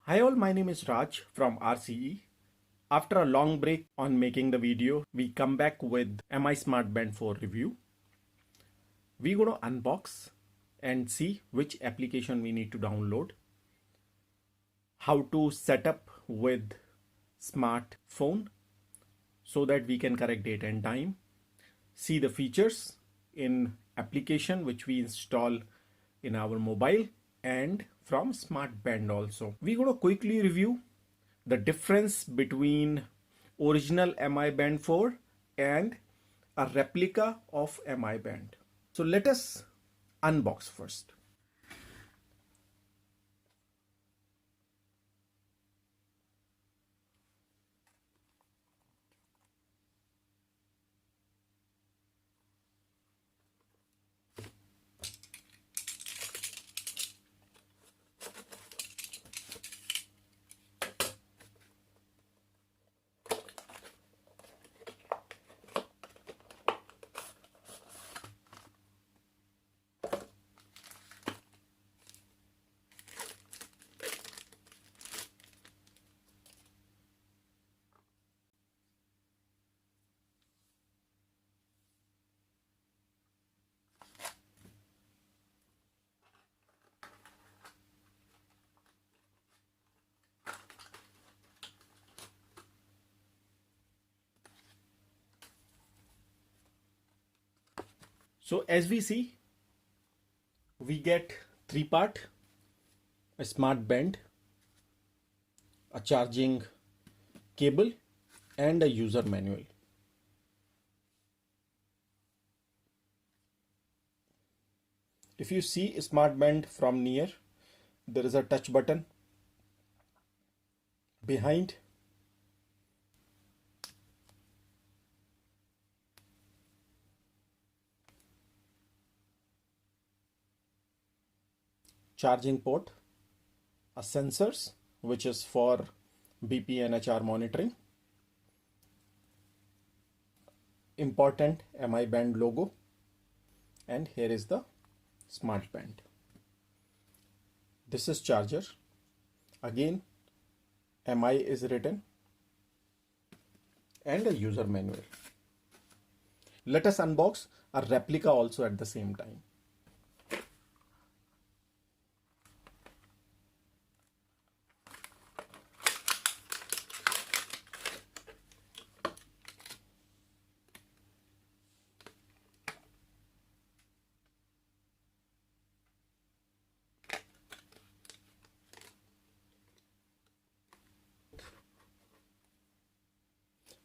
Hi all, my name is Raj from RCE. After a long break on making the video, we come back with MI Smart Band 4 review. We're going to unbox and see which application we need to download, how to set up with smartphone so that we can correct date and time, see the features in application which we install in our mobile and from Smart Band also. We're going to quickly review the difference between original MI Band 4 and a replica of MI Band. So let us unbox first. So as we see, we get three part: a smart band, a charging cable, and a user manual. If you see a smart band from near, there is a touch button behind. Charging port, a sensors which is for BP and HR monitoring, important MI band logo, and here is the smart band. This is charger. Again, MI is written and a user manual. Let us unbox a replica also at the same time.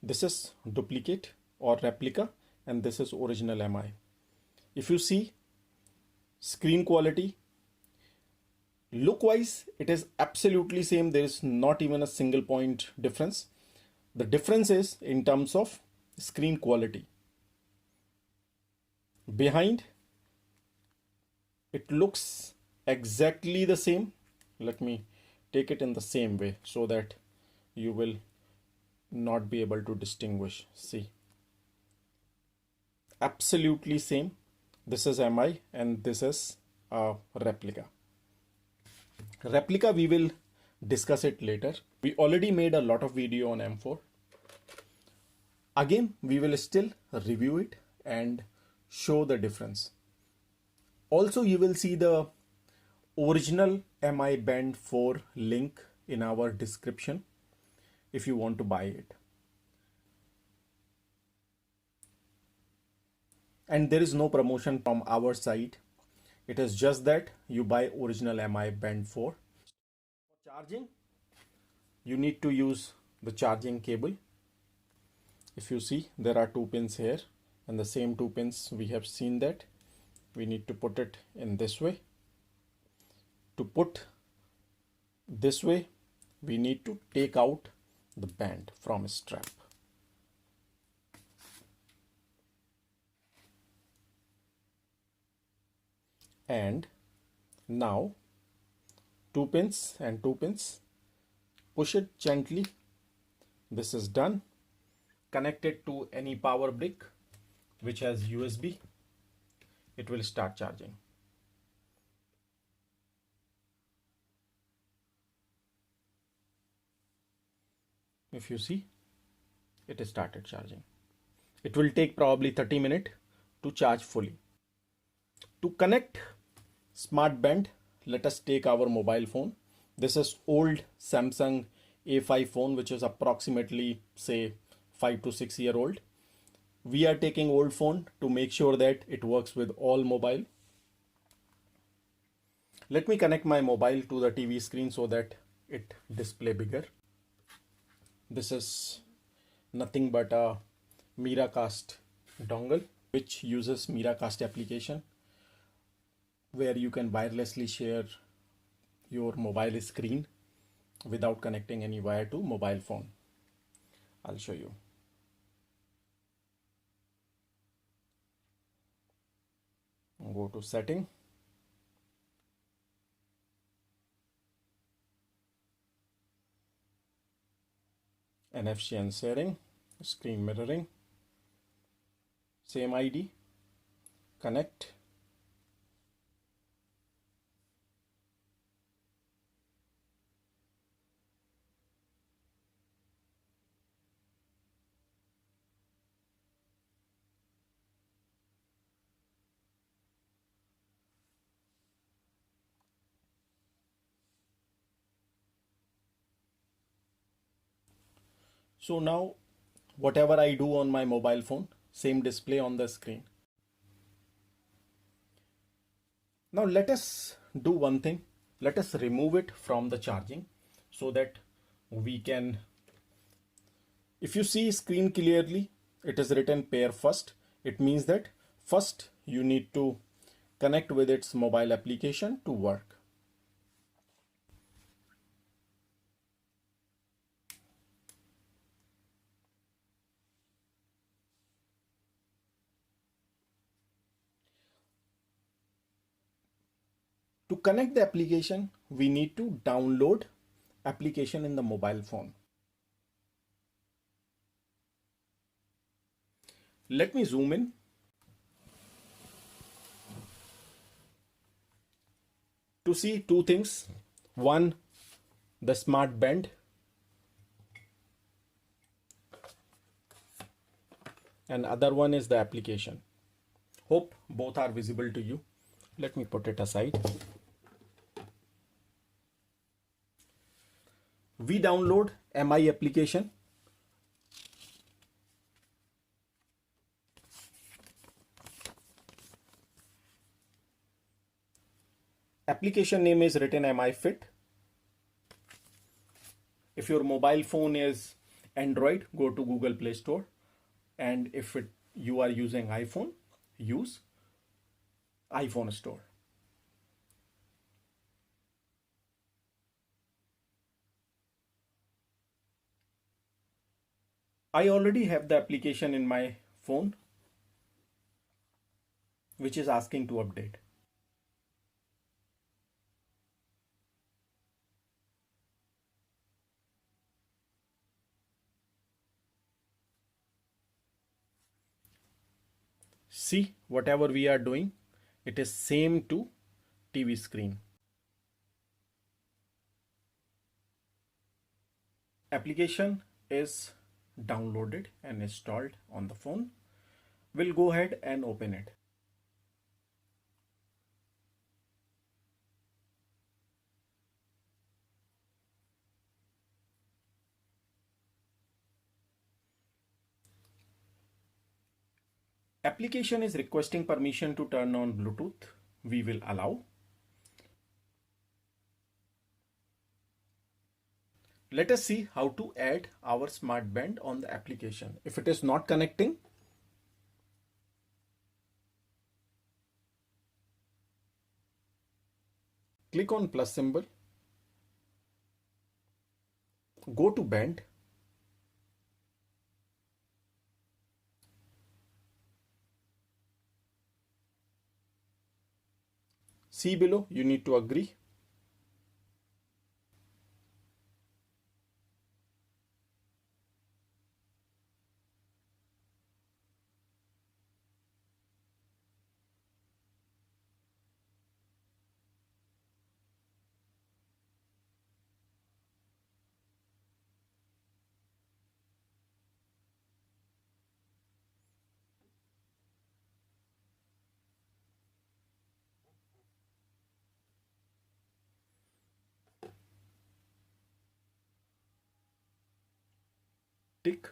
This is duplicate or replica and this is original MI. If you see screen quality, look wise it is absolutely same. There is not even a single point difference. The difference is in terms of screen quality. Behind it looks exactly the same. Let me take it in the same way so that you will not be able to distinguish. See, absolutely same. This is MI and this is a replica. Replica we will discuss it later. We already made a lot of video on M4. Again we will still review it and show the difference. Also you will see the original MI Band 4 link in our description if you want to buy it. And there is no promotion from our side. It is just that you buy original MI Band 4. For charging, you need to use the charging cable. If you see, there are two pins here and the same two pins we have seen that. We need to put it in this way. To put this way, we need to take out the band from a strap. And now two pins and two pins, push it gently. This is done. Connect it to any power brick which has USB. It will start charging. If you see, it has started charging. It will take probably 30 minutes to charge fully. To connect SmartBand, let us take our mobile phone. This is old Samsung A5 phone, which is approximately say 5 to 6 year old. We are taking old phone to make sure that it works with all mobile. Let me connect my mobile to the TV screen so that it display bigger. This is nothing but a Miracast dongle which uses Miracast application where you can wirelessly share your mobile screen without connecting any wire to mobile phone. I'll show you. Go to setting. NFC and sharing, screen mirroring, same ID, connect. So now whatever I do on my mobile phone, same display on the screen. Now let us do one thing. Let us remove it from the charging so that we can, if you see screen clearly, it is written pair first. It means that first you need to connect with its mobile application to work. To connect the application, we need to download application in the mobile phone. Let me zoom in. To see two things. One, the SmartBand, and other one is the application. Hope both are visible to you. Let me put it aside. We download MI application. Application name is written MI Fit. If your mobile phone is Android, go to Google Play Store, and if you are using iPhone, use iPhone Store. I already have the application in my phone, which is asking to update. See, whatever we are doing, it is same to TV screen. Application is downloaded and installed on the phone. We'll go ahead and open it. Application is requesting permission to turn on Bluetooth. We will allow. Let us see how to add our SmartBand on the application. If it is not connecting, click on plus symbol, go to band, see below, you need to agree. tick.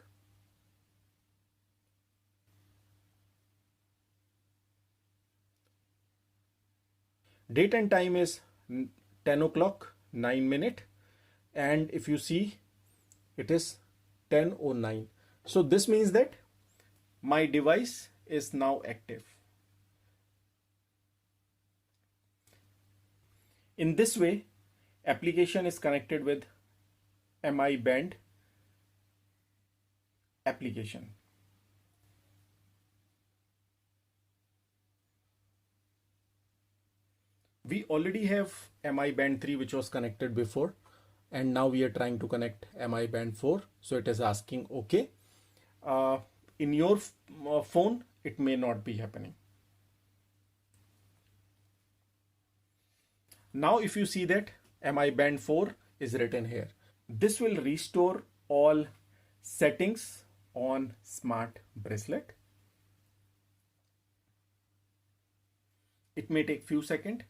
Date and time is 10 o'clock 9 minute, and if you see it is 10:09. So this means that my device is now active. In this way, application is connected with MI band application. We already have MI band 3 which was connected before, and now we are trying to connect MI band 4. So it is asking OK. In your phone, it may not be happening. Now if you see that MI band 4 is written here, this will restore all settings on smart bracelet. It may take few seconds.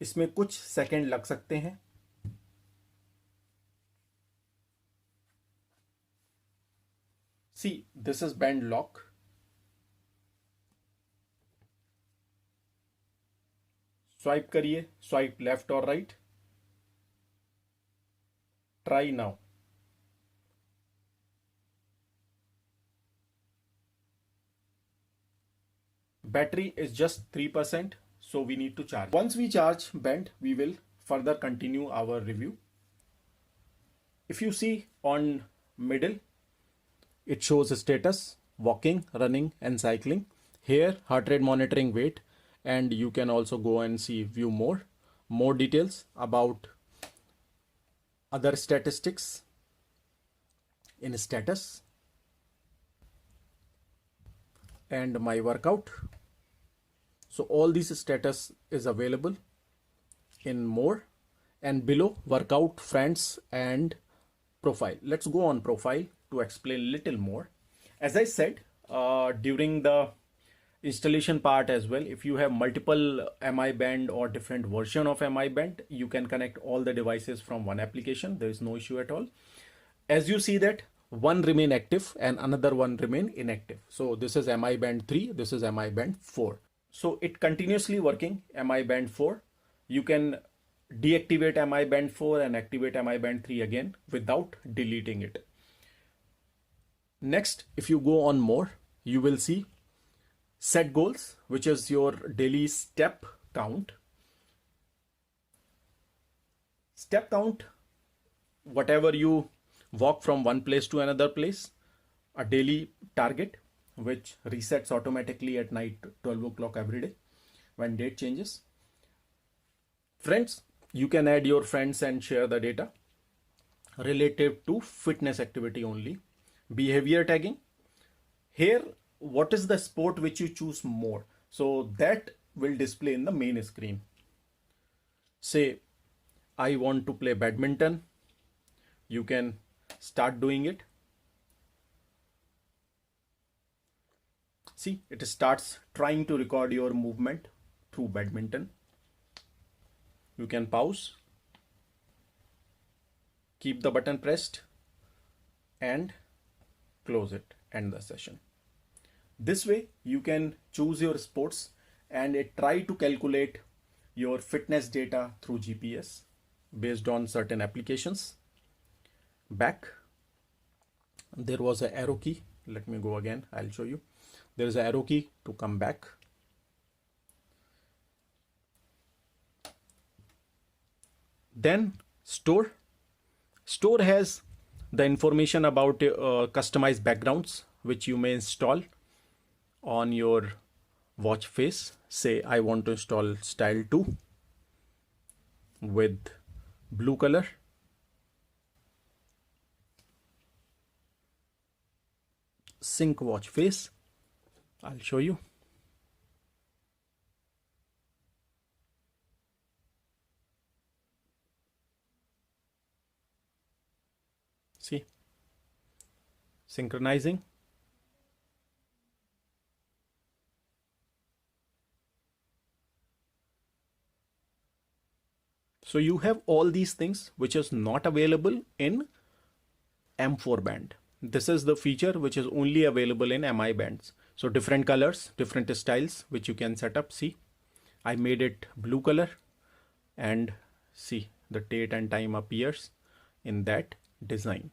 इसमें कुछ second लग सकते हैं. See, this is band lock. Swipe करिए, swipe left और right. Try now. Battery is just 3%, so we need to charge. Once we charge band, we will further continue our review. If you see on middle, it shows status, walking, running and cycling. Here heart rate monitoring, weight, and you can also go and see view more details about other statistics in status and my workout. So all these status is available in more, and below workout, friends and profile. Let's go on profile to explain little more. As I said during the installation part as well, if you have multiple MI band or different version of MI band, you can connect all the devices from one application. There is no issue at all. As you see that one remain active and another one remain inactive. So this is MI band 3, this is MI band 4. So it continuously working MI band 4. You can deactivate MI band 4 and activate MI band 3 again without deleting it. Next, if you go on more, you will see set goals, which is your daily step count. Step count, whatever you walk from one place to another place, a daily target which resets automatically at night 12 o'clock every day when date changes. Friends, you can add your friends and share the data relative to fitness activity only. Behavior tagging, here what is the sport which you choose more, so that will display in the main screen. Say I want to play badminton, you can start doing it. See, it starts trying to record your movement through badminton. You can pause, keep the button pressed and close it, end the session. This way you can choose your sports and it try to calculate your fitness data through GPS based on certain applications. Back, there was an arrow key. Let me go again, I'll show you. There is an arrow key to come back. Then store. Store has the information about customized backgrounds which you may install on your watch face. Say I want to install style 2 with blue color. Sync watch face. I'll show you. See, synchronizing. So you have all these things which is not available in M4 band. this is the feature which is only available in MI bands. So different colors, different styles which you can set up. See, I made it blue color, and see the date and time appears in that design.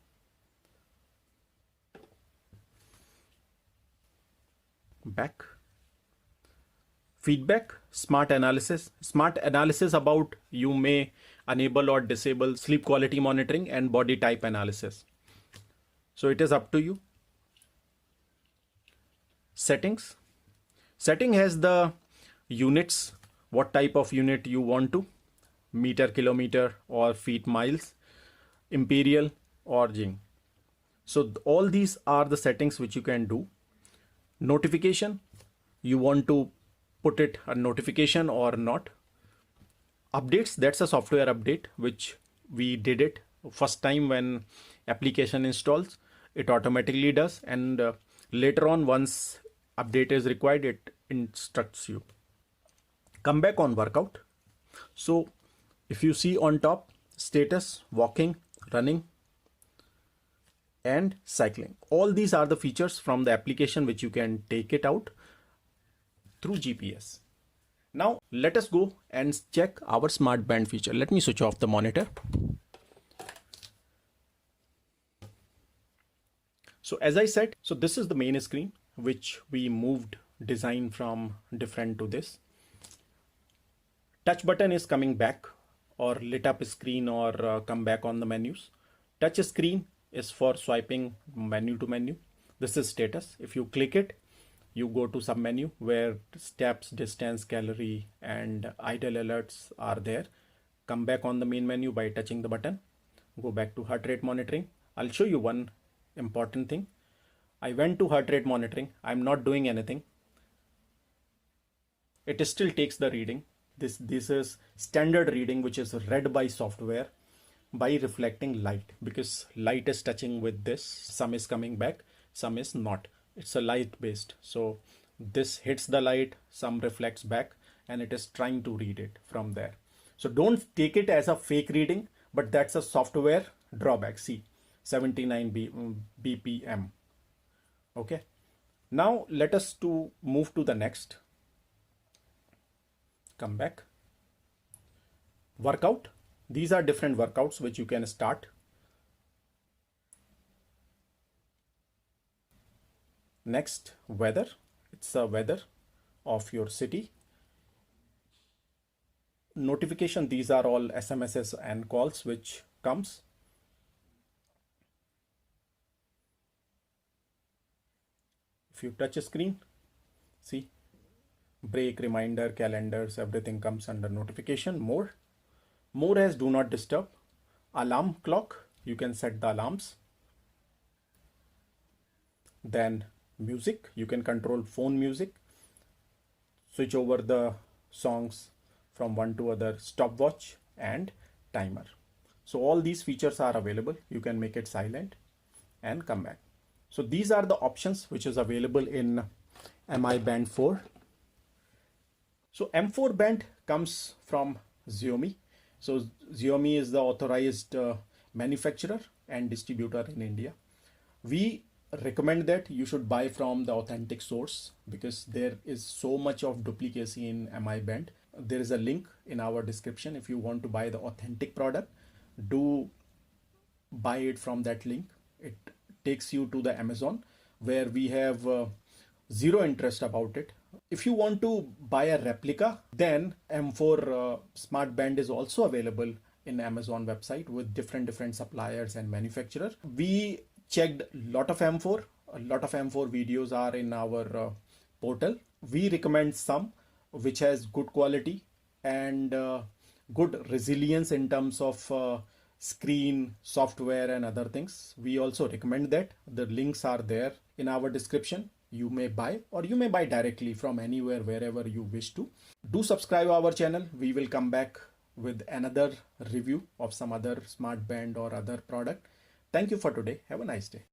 Back. Feedback, smart analysis about you may enable or disable sleep quality monitoring and body type analysis. So it is up to you. Settings. Setting has the units, what type of unit you want to, meter, kilometer or feet, miles, imperial or jing. So all these are the settings which you can do. Notification, you want to put it a notification or not. Updates, that's a software update which we did it first time when application installs, it automatically does, and later on once update is required, it instructs you. Come back on workout. So if you see on top, status, walking, running and cycling, all these are the features from the application which you can take it out through GPS. Now let us go and check our smart band feature. Let me switch off the monitor. So as I said, so this is the main screen which we moved design from different to this. Touch button is coming back or lit up screen or come back on the menus. Touch screen is for swiping menu to menu. This is status. If you click it, you go to sub menu where steps, distance, calorie and idle alerts are there. Come back on the main menu by touching the button. Go back to heart rate monitoring. I'll show you one important thing. I went to heart rate monitoring. I'm not doing anything. It still takes the reading. This is standard reading which is read by software by reflecting light, because light is touching with this. Some is coming back, some is not. It's a light based. So this hits the light, some reflects back, and it is trying to read it from there. So don't take it as a fake reading, but that's a software drawback. See, 79 BPM. Okay. Now let us move to the next. Come back. Workout. These are different workouts which you can start. Next, weather. It's a weather of your city. Notification, these are all SMSs and calls which comes. If you touch a screen, see, break, reminder, calendars, everything comes under notification. More as do not disturb. Alarm clock, you can set the alarms. Then music, you can control phone music, switch over the songs from one to other, stopwatch and timer. So all these features are available. You can make it silent and come back. So these are the options which is available in MI Band 4. So M4 band comes from Xiaomi. So Xiaomi is the authorized manufacturer and distributor in India. We recommend that you should buy from the authentic source, because there is so much of duplicacy in MI band. There is a link in our description. If you want to buy the authentic product, do buy it from that link. It takes you to the Amazon where we have zero interest about it. If you want to buy a replica, then M4 smart band is also available in Amazon website with different suppliers and manufacturers. We checked a lot of M4 videos are in our portal. We recommend some which has good quality and good resilience in terms of screen, software and other things. We also recommend that. The links are there in our description. You may buy, or you may buy directly from anywhere, wherever you wish to. Do subscribe our channel. We will come back with another review of some other smart band or other product. Thank you for today. Have a nice day.